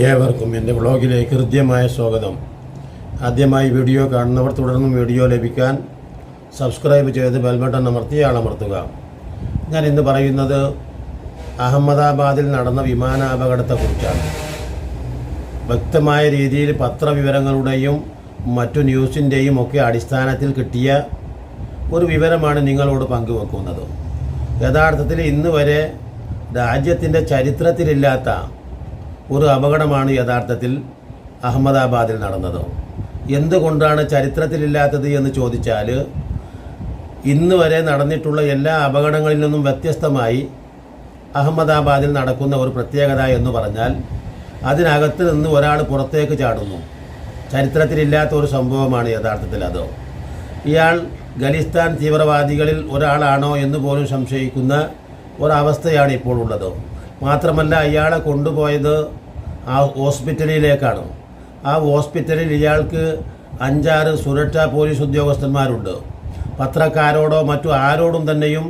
ഏവർക്കും എൻ്റെ വ്ളോഗിലേക്ക് ഹൃദ്യമായ സ്വാഗതം. ആദ്യമായി വീഡിയോ കാണുന്നവർ തുടർന്നും വീഡിയോ ലഭിക്കാൻ സബ്സ്ക്രൈബ് ചെയ്ത് ബെൽബട്ടൺ അമർത്തി ആളമർത്തുക. ഞാൻ ഇന്ന് പറയുന്നത് അഹമ്മദാബാദിൽ നടന്ന വിമാനാപകടത്തെക്കുറിച്ചാണ്. വ്യക്തമായ രീതിയിൽ പത്രവിവരങ്ങളുടെയും മറ്റു ന്യൂസിൻ്റെയും ഒക്കെ അടിസ്ഥാനത്തിൽ കിട്ടിയ ഒരു വിവരമാണ് നിങ്ങളോട് പങ്കുവെക്കുന്നത്. യഥാർത്ഥത്തിൽ ഇന്ന് വരെ രാജ്യത്തിൻ്റെ ചരിത്രത്തിലില്ലാത്ത ഒരു അപകടമാണ് യഥാർത്ഥത്തിൽ അഹമ്മദാബാദിൽ നടന്നത്. എന്തുകൊണ്ടാണ് ചരിത്രത്തിലില്ലാത്തത് എന്ന് ചോദിച്ചാൽ, ഇന്ന് വരെ നടന്നിട്ടുള്ള എല്ലാ അപകടങ്ങളിൽ നിന്നും വ്യത്യസ്തമായി അഹമ്മദാബാദിൽ നടക്കുന്ന ഒരു പ്രത്യേകത എന്ന് പറഞ്ഞാൽ, അതിനകത്ത് നിന്ന് ഒരാൾ പുറത്തേക്ക് ചാടുന്നു. ചരിത്രത്തിലില്ലാത്ത ഒരു സംഭവമാണ് യഥാർത്ഥത്തിൽ അത്. ഇയാൾ ഖലിസ്ഥാൻ തീവ്രവാദികളിൽ ഒരാളാണോ എന്ന് പോലും സംശയിക്കുന്ന ഒരവസ്ഥയാണ് ഇപ്പോൾ ഉള്ളത്. മാത്രമല്ല, ഇയാളെ കൊണ്ടുപോയത് ആ ഹോസ്പിറ്റലിലേക്കാണ്. ആ ഹോസ്പിറ്റലിൽ ഇയാൾക്ക് 5-6 സുരക്ഷാ പോലീസ് ഉദ്യോഗസ്ഥന്മാരുണ്ട്. പത്രക്കാരോടോ മറ്റു ആരോടും തന്നെയും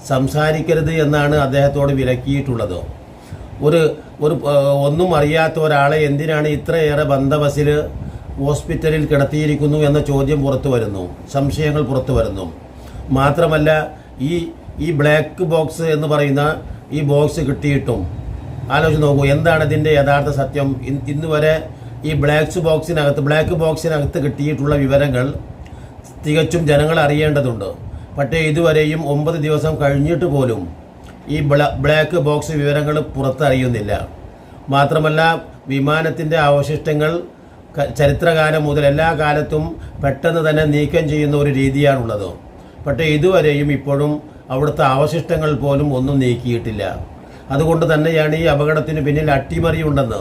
സംസാരിക്കരുത് എന്നാണ് അദ്ദേഹത്തോട് വിലക്കിയിട്ടുള്ളത്. ഒന്നും അറിയാത്ത ഒരാളെ എന്തിനാണ് ഇത്രയേറെ ബന്ദവസിൽ ഹോസ്പിറ്റലിൽ കിടത്തിയിരിക്കുന്നു എന്ന ചോദ്യം പുറത്തു വരുന്നു, സംശയങ്ങൾ പുറത്തു വരുന്നു. മാത്രമല്ല, ഈ ബ്ലാക്ക് ബോക്സ് എന്ന് പറയുന്ന ഈ ബോക്സ് കിട്ടിയിട്ടും ആലോചിച്ച് നോക്കൂ, എന്താണ് ഇതിൻ്റെ യഥാർത്ഥ സത്യം? ഇന്ന് വരെ ഈ ബ്ലാക്ക് ബോക്സിനകത്ത് കിട്ടിയിട്ടുള്ള വിവരങ്ങൾ തികച്ചും ജനങ്ങൾ അറിയേണ്ടതുണ്ട്. പക്ഷേ ഇതുവരെയും 9 ദിവസം കഴിഞ്ഞിട്ട് പോലും ഈ ബ്ലാക്ക് ബോക്സ് വിവരങ്ങൾ പുറത്തറിയുന്നില്ല. മാത്രമല്ല, വിമാനത്തിൻ്റെ അവശിഷ്ടങ്ങൾ ചരിത്രകാലം മുതൽ എല്ലാ കാലത്തും പെട്ടെന്ന് തന്നെ നീക്കം ചെയ്യുന്ന ഒരു രീതിയാണുള്ളത്. പക്ഷേ ഇതുവരെയും ഇപ്പോഴും അവിടുത്തെ അവശിഷ്ടങ്ങൾ പോലും ഒന്നും നീക്കിയിട്ടില്ല. അതുകൊണ്ട് തന്നെയാണ് ഈ അപകടത്തിന് പിന്നിൽ അട്ടിമറിയുണ്ടെന്ന്,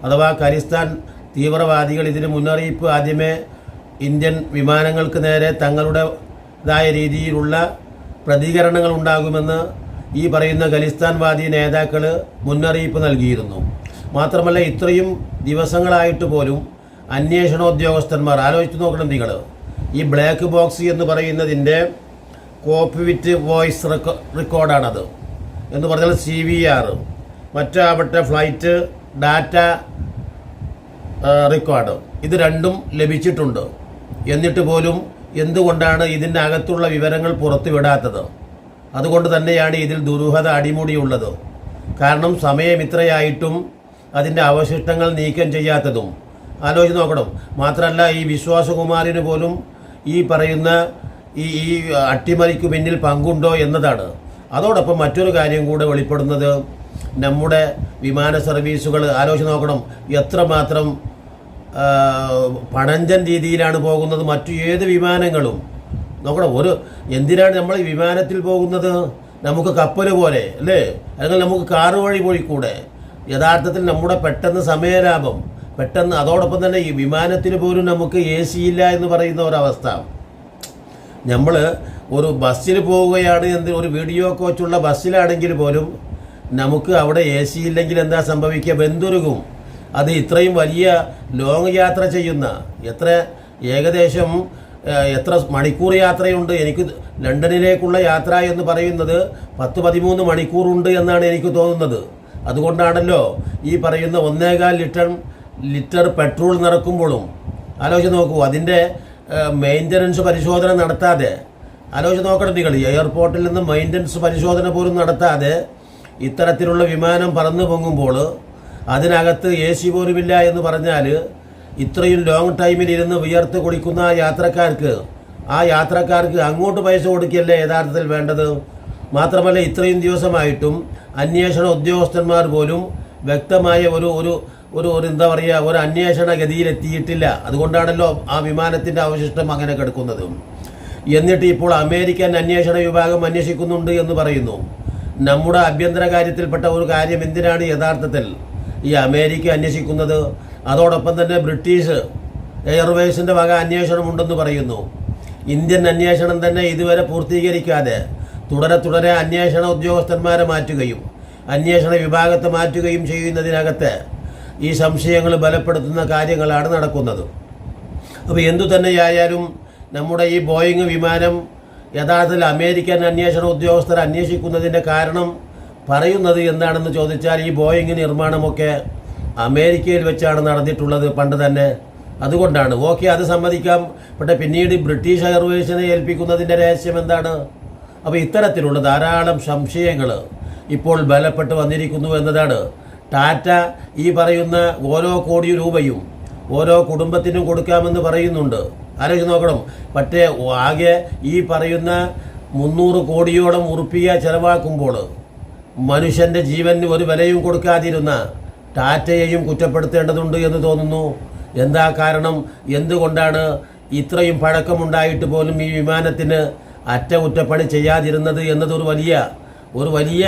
അഥവാ ഖലിസ്ഥാൻ തീവ്രവാദികൾ ഇതിന് മുന്നറിയിപ്പ് ആദ്യമേ ഇന്ത്യൻ വിമാനങ്ങൾക്ക് നേരെ തങ്ങളുടേതായ രീതിയിലുള്ള പ്രതികരണങ്ങൾ ഉണ്ടാകുമെന്ന് ഈ പറയുന്ന ഖലിസ്ഥാൻവാദി നേതാക്കൾ മുന്നറിയിപ്പ് നൽകിയിരുന്നു. മാത്രമല്ല, ഇത്രയും ദിവസങ്ങളായിട്ട് പോലും അന്വേഷണോദ്യോഗസ്ഥന്മാർ, ആലോചിച്ച് നോക്കണം നിങ്ങൾ, ഈ ബ്ലാക്ക് ബോക്സ് എന്ന് പറയുന്നതിൻ്റെ കോക്ക്പിറ്റ് വോയിസ് റെക്കോർഡാണത് എന്ന് പറഞ്ഞാൽ CVR, മറ്റാവട്ടെ ഫ്ലൈറ്റ് ഡാറ്റ റെക്കോർഡ്, ഇത് രണ്ടും ലഭിച്ചിട്ടുണ്ട്. എന്നിട്ട് പോലും എന്തുകൊണ്ടാണ് ഇതിൻ്റെ അകത്തുള്ള വിവരങ്ങൾ പുറത്തുവിടാത്തത്? അതുകൊണ്ട് തന്നെയാണ് ഇതിൽ ദുരൂഹത അടിമുടിയുള്ളത്. കാരണം സമയം ഇത്രയായിട്ടും അതിൻ്റെ അവശിഷ്ടങ്ങൾ നീക്കം ചെയ്യാത്തതും ആലോചിച്ച് നോക്കണം. മാത്രമല്ല, ഈ വിശ്വാസകുമാരിന് പോലും ഈ പറയുന്ന ഈ അട്ടിമറിക്ക് പിന്നിൽ പങ്കുണ്ടോ എന്നതാണ്. അതോടൊപ്പം മറ്റൊരു കാര്യം കൂടെ വെളിപ്പെടുന്നത്, നമ്മുടെ വിമാന സർവീസുകൾ ആലോചിച്ച് നോക്കണം, എത്രമാത്രം പണഞ്ചൻ രീതിയിലാണ് പോകുന്നത്. മറ്റു ഏത് വിമാനങ്ങളും നോക്കണം, എന്തിനാണ് നമ്മൾ ഈ വിമാനത്തിൽ പോകുന്നത്? നമുക്ക് കപ്പൽ പോലെ അല്ലേ, അല്ലെങ്കിൽ നമുക്ക് കാറ് വഴി പോയിക്കൂടെ? യഥാർത്ഥത്തിൽ നമ്മുടെ പെട്ടെന്ന് സമയലാഭം, പെട്ടെന്ന്. അതോടൊപ്പം തന്നെ ഈ വിമാനത്തിന് പോലും നമുക്ക് AC ഇല്ല എന്ന് പറയുന്ന ഒരവസ്ഥ. നമ്മൾ ഒരു ബസ്സിൽ പോവുകയാണ്, ഒരു വീഡിയോ കോച്ചുള്ള ബസ്സിലാണെങ്കിൽ പോലും നമുക്ക് അവിടെ AC ഇല്ലെങ്കിൽ എന്താ സംഭവിക്കുക? വെന്തുരുകും. അത് ഇത്രയും വലിയ ലോങ് യാത്ര ചെയ്യുന്ന, ഏകദേശം എത്ര മണിക്കൂർ യാത്രയുണ്ട്? എനിക്ക് ലണ്ടനിലേക്കുള്ള യാത്ര എന്ന് പറയുന്നത് 10-13 മണിക്കൂറുണ്ട് എന്നാണ് എനിക്ക് തോന്നുന്നത്. അതുകൊണ്ടാണല്ലോ ഈ പറയുന്ന 1.25 ലിറ്റർ പെട്രോൾ നിറക്കുമ്പോഴും ആലോചിച്ച് നോക്കൂ, അതിൻ്റെ മെയിൻ്റനൻസ് പരിശോധന നടത്താതെ, ആലോചിച്ച് നോക്കണം നിങ്ങൾ, എയർപോർട്ടിൽ നിന്ന് മെയിൻ്റനൻസ് പരിശോധന പോലും നടത്താതെ ഇത്തരത്തിലുള്ള വിമാനം പറന്നു പൊങ്ങുമ്പോൾ അതിനകത്ത് AC പോലുമില്ല എന്ന് പറഞ്ഞാൽ, ഇത്രയും ലോങ് ടൈമിൽ ഇരുന്ന് വിയർത്ത് കുടിക്കുന്ന ആ യാത്രക്കാർക്ക് അങ്ങോട്ട് പൈസ കൊടുക്കുകയല്ലേ യഥാർത്ഥത്തിൽ വേണ്ടത്? മാത്രമല്ല, ഇത്രയും ദിവസമായിട്ടും അന്വേഷണ ഉദ്യോഗസ്ഥന്മാർ പോലും വ്യക്തമായ എന്താ പറയുക, ഒരു അന്വേഷണ ഗതിയിലെത്തിയിട്ടില്ല. അതുകൊണ്ടാണല്ലോ ആ വിമാനത്തിൻ്റെ അവശിഷ്ടം അങ്ങനെ കിടക്കുന്നത്. എന്നിട്ട് ഇപ്പോൾ അമേരിക്കൻ അന്വേഷണ വിഭാഗം അന്വേഷിക്കുന്നുണ്ട് എന്ന് പറയുന്നു. നമ്മുടെ ആഭ്യന്തര കാര്യത്തിൽപ്പെട്ട ഒരു കാര്യം എന്തിനാണ് യഥാർത്ഥത്തിൽ ഈ അമേരിക്ക അന്വേഷിക്കുന്നത്? അതോടൊപ്പം തന്നെ ബ്രിട്ടീഷ് എയർവേസിൻ്റെ വക അന്വേഷണമുണ്ടെന്ന് പറയുന്നു. ഇന്ത്യൻ അന്വേഷണം തന്നെ ഇതുവരെ പൂർത്തീകരിക്കാതെ തുടരെ അന്വേഷണ ഉദ്യോഗസ്ഥന്മാരെ മാറ്റുകയും അന്വേഷണ വിഭാഗത്തെ മാറ്റുകയും ചെയ്യുന്നതിനകത്ത് ഈ സംശയങ്ങൾ ബലപ്പെടുത്തുന്ന കാര്യങ്ങളാണ് നടക്കുന്നത്. അപ്പോൾ എന്തു തന്നെയായാലും നമ്മുടെ ഈ ബോയിങ് വിമാനം യഥാർത്ഥത്തിൽ അമേരിക്കൻ അന്വേഷണ ഉദ്യോഗസ്ഥർ അന്വേഷിക്കുന്നതിൻ്റെ കാരണം പറയുന്നത് എന്താണെന്ന് ചോദിച്ചാൽ, ഈ ബോയിങ് നിർമ്മാണമൊക്കെ അമേരിക്കയിൽ വെച്ചാണ് നടന്നിട്ടുള്ളത് പണ്ട് തന്നെ. അതുകൊണ്ടാണ് ഓക്കെ, അത് സമ്മതിക്കാം. പക്ഷേ പിന്നീട് ബ്രിട്ടീഷ് എയർവേസിനെ ഏൽപ്പിക്കുന്നതിൻ്റെ രഹസ്യം എന്താണ്? അപ്പോൾ ഇത്തരത്തിലുള്ള ധാരാളം സംശയങ്ങൾ ഇപ്പോൾ ബലപ്പെട്ട് വന്നിരിക്കുന്നു എന്നതാണ്. ടാറ്റ ഈ പറയുന്ന ഓരോ കോടി രൂപയും ഓരോ കുടുംബത്തിനും കൊടുക്കാമെന്ന് പറയുന്നുണ്ട്. ആലോചിച്ച് നോക്കണം. പക്ഷേ ആകെ ഈ പറയുന്ന 300 കോടിയോളം ഉറുപ്പിക ചെലവാക്കുമ്പോൾ മനുഷ്യൻ്റെ ജീവന് ഒരു വിലയും കൊടുക്കാതിരുന്ന ടാറ്റയെയും കുറ്റപ്പെടുത്തേണ്ടതുണ്ട് എന്ന് തോന്നുന്നു. എന്താ കാരണം? എന്തുകൊണ്ടാണ് ഇത്രയും പഴക്കമുണ്ടായിട്ട് പോലും ഈ വിമാനത്തിന് അറ്റകുറ്റപ്പണി ചെയ്യാതിരുന്നത് എന്നതൊരു വലിയ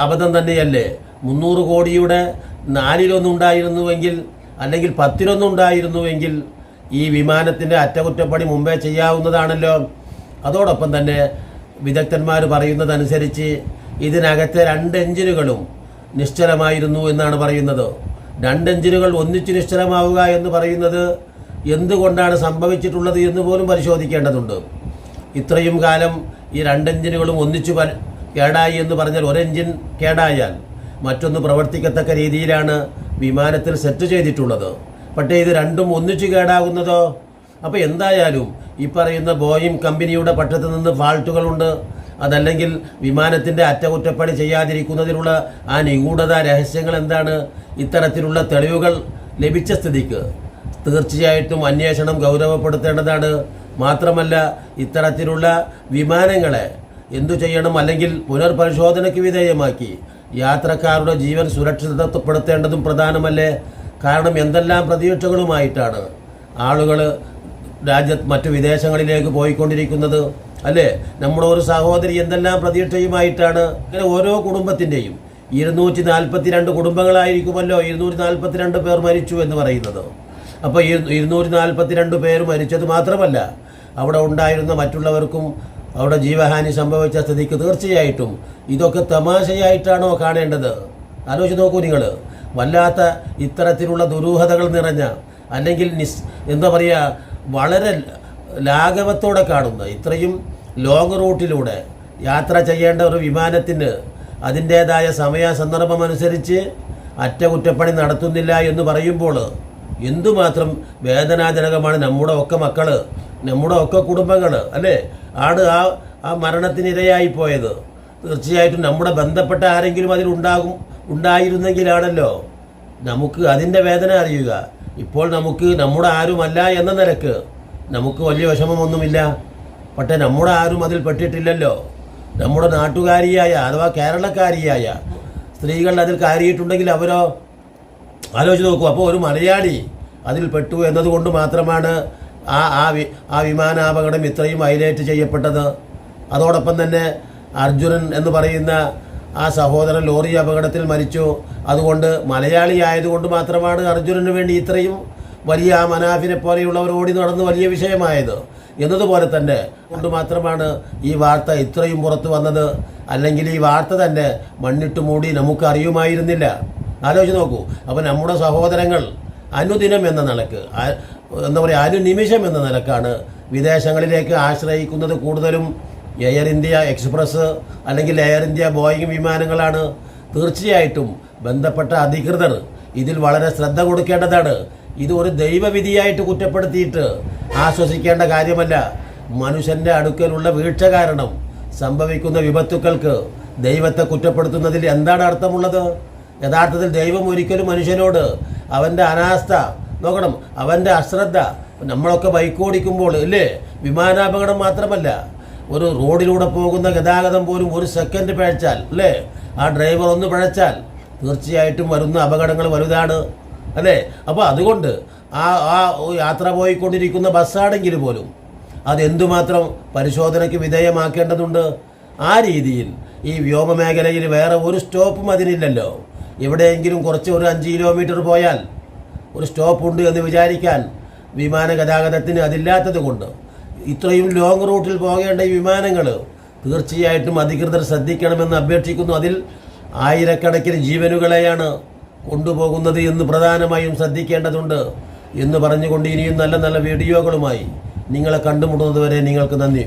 അബദ്ധം തന്നെയല്ലേ. 300 കോടിയുടെ 4/1 ഉണ്ടായിരുന്നുവെങ്കിൽ, അല്ലെങ്കിൽ 10/1 ഉണ്ടായിരുന്നുവെങ്കിൽ ഈ വിമാനത്തിൻ്റെ അറ്റകുറ്റപ്പണി മുമ്പേ ചെയ്യാവുന്നതാണല്ലോ. അതോടൊപ്പം തന്നെ വിദഗ്ധന്മാർ പറയുന്നതനുസരിച്ച് ഇതിനകത്തെ 2 എഞ്ചിനുകളും നിശ്ചലമായിരുന്നു എന്നാണ് പറയുന്നത്. 2 എഞ്ചിനുകൾ ഒന്നിച്ച് നിശ്ചലമാവുക എന്ന് പറയുന്നത് എന്തുകൊണ്ടാണ് സംഭവിച്ചിട്ടുള്ളത് എന്ന് പോലും പരിശോധിക്കേണ്ടതുണ്ട്. ഇത്രയും കാലം ഈ 2 എഞ്ചിനുകളും ഒന്നിച്ചു കേടായി എന്ന് പറഞ്ഞാൽ, ഒരു എഞ്ചിൻ കേടായാൽ മറ്റൊന്ന് പ്രവർത്തിക്കത്തക്ക രീതിയിലാണ് വിമാനത്തിൽ സെറ്റ് ചെയ്തിട്ടുള്ളത്. പക്ഷേ ഇത് രണ്ടും ഒന്നിച്ചു കേടാകുന്നതോ? അപ്പോൾ എന്തായാലും ഈ പറയുന്ന ബോയിങ് കമ്പനിയുടെ പക്ഷത്ത് നിന്ന് ഫാൾട്ടുകളുണ്ട്. അതല്ലെങ്കിൽ വിമാനത്തിൻ്റെ അറ്റകുറ്റപ്പണി ചെയ്യാതിരിക്കുന്നതിനുള്ള ആ നിഗൂഢത രഹസ്യങ്ങൾ എന്താണ്? ഇത്തരത്തിലുള്ള തെളിവുകൾ ലഭിച്ച സ്ഥിതിക്ക് തീർച്ചയായിട്ടും അന്വേഷണം ഗൗരവപ്പെടുത്തേണ്ടതാണ്. മാത്രമല്ല, ഇത്തരത്തിലുള്ള വിമാനങ്ങളെ എന്തു ചെയ്യണം, അല്ലെങ്കിൽ പുനർപരിശോധനയ്ക്ക് വിധേയമാക്കി യാത്രക്കാരുടെ ജീവൻ സുരക്ഷിതപ്പെടുത്തേണ്ടതും പ്രധാനമല്ലേ? കാരണം എന്തെല്ലാം പ്രതീക്ഷകളുമായിട്ടാണ് ആളുകൾ മറ്റു വിദേശങ്ങളിലേക്ക് പോയിക്കൊണ്ടിരിക്കുന്നത്, അല്ലേ? നമ്മുടെ ഒരു സഹോദരി എന്തെല്ലാം പ്രതീക്ഷയുമായിട്ടാണ്. അങ്ങനെ ഓരോ കുടുംബത്തിൻ്റെയും 242 കുടുംബങ്ങളായിരിക്കുമല്ലോ 242 പേർ മരിച്ചു എന്ന് പറയുന്നത്. അപ്പോൾ 242 പേർ മരിച്ചത് മാത്രമല്ല, അവിടെ ഉണ്ടായിരുന്ന മറ്റുള്ളവർക്കും അവിടെ ജീവഹാനി സംഭവിച്ച സ്ഥിതിക്ക് തീർച്ചയായിട്ടും ഇതൊക്കെ തമാശയായിട്ടാണോ കാണേണ്ടത്? ആലോചിച്ച് നോക്കൂ നിങ്ങൾ. വല്ലാത്ത ഇത്തരത്തിലുള്ള ദുരൂഹതകൾ നിറഞ്ഞ, അല്ലെങ്കിൽ എന്താ പറയുക, വളരെ ലാഘവത്തോടെ കാണുന്ന ഇത്രയും ലോങ് റൂട്ടിലൂടെ യാത്ര ചെയ്യേണ്ട ഒരു വിമാനത്തിന് അതിൻ്റേതായ സമയ സന്ദർഭമനുസരിച്ച് അറ്റകുറ്റപ്പണി നടത്തുന്നില്ല എന്ന് പറയുമ്പോൾ എന്തുമാത്രം വേദനാജനകമാണ്. നമ്മുടെ ഒക്കെ മക്കൾ, നമ്മുടെ ഒക്കെ കുടുംബങ്ങൾ, അല്ലേ, ആണ് ആ മരണത്തിനിരയായി പോയത്. തീർച്ചയായിട്ടും നമ്മുടെ ബന്ധപ്പെട്ട ആരെങ്കിലും ഉണ്ടായിരുന്നെങ്കിലാണല്ലോ നമുക്ക് അതിൻ്റെ വേദന അറിയുക. ഇപ്പോൾ നമ്മുടെ ആരുമല്ല എന്ന നിലക്ക് നമുക്ക് വലിയ വിഷമമൊന്നുമില്ല. പക്ഷേ നമ്മുടെ ആരും അതിൽ പെട്ടിട്ടില്ലല്ലോ. നമ്മുടെ നാട്ടുകാരിയായ അഥവാ കേരളക്കാരിയായ സ്ത്രീകൾ അതിൽ കയറിയിട്ടുണ്ടെങ്കിൽ അവരോ? ആലോചിച്ച് നോക്കൂ. അപ്പോൾ ഒരു മലയാളി അതിൽ പെട്ടു എന്നതുകൊണ്ട് മാത്രമാണ് ആ വിമാനാപകടം ഇത്രയും ഹൈലൈറ്റ് ചെയ്യപ്പെട്ടത്. അതോടൊപ്പം തന്നെ അർജുനൻ എന്ന് പറയുന്ന ആ സഹോദരൻ ലോറി അപകടത്തിൽ മരിച്ചു. അതുകൊണ്ട് മലയാളി ആയതുകൊണ്ട് മാത്രമാണ് അർജുനന് വേണ്ടി ഇത്രയും വലിയ ആ മനാഫിനെ പോലെയുള്ളവർ ഓടി നടന്ന് വലിയ വിഷയമായത് എന്നതുപോലെ തന്നെ കൊണ്ട് മാത്രമാണ് ഈ വാർത്ത ഇത്രയും പുറത്തു വന്നത്. അല്ലെങ്കിൽ ഈ വാർത്ത തന്നെ മണ്ണിട്ട് മൂടി നമുക്ക് അറിയുമായിരുന്നില്ല. ആലോചിച്ച് നോക്കൂ. അപ്പോൾ നമ്മുടെ സഹോദരങ്ങൾ അനുദിനം എന്ന നിലക്ക്, എന്താ പറയുക, അനുനിമിഷം എന്ന നിലക്കാണ് വിദേശങ്ങളിലേക്ക് ആശ്രയിക്കുന്നത്. കൂടുതലും എയർ ഇന്ത്യ എക്സ്പ്രസ് അല്ലെങ്കിൽ എയർ ഇന്ത്യ ബോയിങ് വിമാനങ്ങളാണ്. തീർച്ചയായിട്ടും ബന്ധപ്പെട്ട അധികൃതർ ഇതിൽ വളരെ ശ്രദ്ധ കൊടുക്കേണ്ടതാണ്. ഇത് ഒരു ദൈവവിധിയായിട്ട് കുറ്റപ്പെടുത്തിയിട്ട് ആശ്വസിക്കേണ്ട കാര്യമല്ല. മനുഷ്യൻ്റെ അടുക്കലുള്ള വീഴ്ച കാരണം സംഭവിക്കുന്ന വിപത്തുക്കൾക്ക് ദൈവത്തെ കുറ്റപ്പെടുത്തുന്നതിൽ എന്താണ് അർത്ഥമുള്ളത്? യഥാർത്ഥത്തിൽ ദൈവം ഒരിക്കലും മനുഷ്യനോട് അവൻ്റെ അനാസ്ഥ നോക്കണം, അവൻ്റെ അശ്രദ്ധ. നമ്മളൊക്കെ ബൈക്ക് ഓടിക്കുമ്പോൾ ഇല്ലേ, വിമാനാപകടം മാത്രമല്ല, ഒരു റോഡിലൂടെ പോകുന്ന ഗതാഗതം പോലും ഒരു സെക്കൻഡ് പിഴച്ചാൽ, അല്ലേ, ആ ഡ്രൈവർ ഒന്ന് പിഴച്ചാൽ തീർച്ചയായിട്ടും വരുന്ന അപകടങ്ങൾ വലുതാണ്, അല്ലേ? അപ്പോൾ അതുകൊണ്ട് ആ യാത്ര പോയിക്കൊണ്ടിരിക്കുന്ന ബസ്സാണെങ്കിൽ പോലും അതെന്തുമാത്രം പരിശോധനയ്ക്ക് വിധേയമാക്കേണ്ടതുണ്ട്. ആ രീതിയിൽ ഈ വ്യോമമേഖലയിൽ വേറെ ഒരു സ്റ്റോപ്പും അതിനില്ലല്ലോ. എവിടെയെങ്കിലും കുറച്ച് ഒരു 5 കിലോമീറ്റർ പോയാൽ ഒരു സ്റ്റോപ്പുണ്ട് എന്ന് വിചാരിക്കാൻ വിമാന ഗതാഗതത്തിന് അതില്ലാത്തത് കൊണ്ട് ഇത്രയും ലോങ് റൂട്ടിൽ പോകേണ്ട ഈ വിമാനങ്ങൾ തീർച്ചയായിട്ടും അധികൃതർ ശ്രദ്ധിക്കണമെന്ന് അപേക്ഷിക്കുന്നു. അതിൽ ആയിരക്കണക്കിന് ജീവനുകളെയാണ് കൊണ്ടുപോകുന്നത് എന്ന് പ്രധാനമായും ശ്രദ്ധിക്കേണ്ടതുണ്ട് എന്ന് പറഞ്ഞുകൊണ്ട് ഇനിയും നല്ല നല്ല വീഡിയോകളുമായി നിങ്ങളെ കണ്ടുമുട്ടുന്നതുവരെ നിങ്ങൾക്ക് നന്ദി.